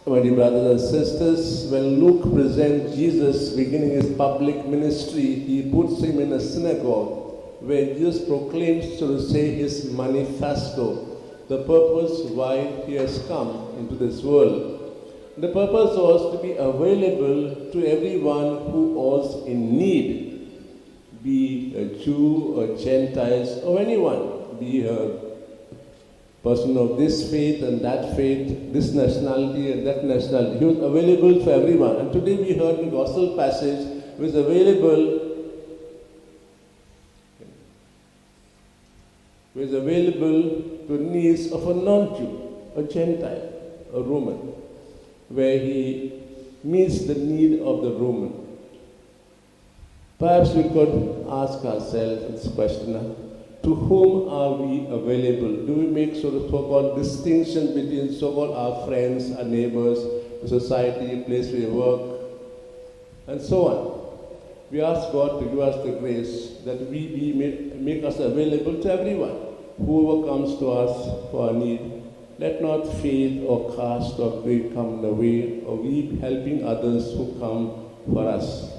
My dear brothers and sisters, when Luke presents Jesus beginning his public ministry, he puts him in a synagogue where Jesus proclaims, so to say, his manifesto, the purpose why he has come into this world. The purpose was to be available to everyone who was in need, be a Jew or Gentiles or anyone, be a person of this faith and that faith, this nationality and that nationality. He was available for everyone. And today we heard in the gospel passage, he was available to the needs of a non-Jew, a Gentile, a Roman, where he meets the need of the Roman. Perhaps we could ask ourselves this question, to whom are we available? Do we make sort of so-called distinction between so-called our friends, our neighbors, the society, place we work, and so on? We ask God to give us the grace that we make us available to everyone, whoever comes to us for a need. Let not faith or caste or creed come in the way of we helping others who come for us.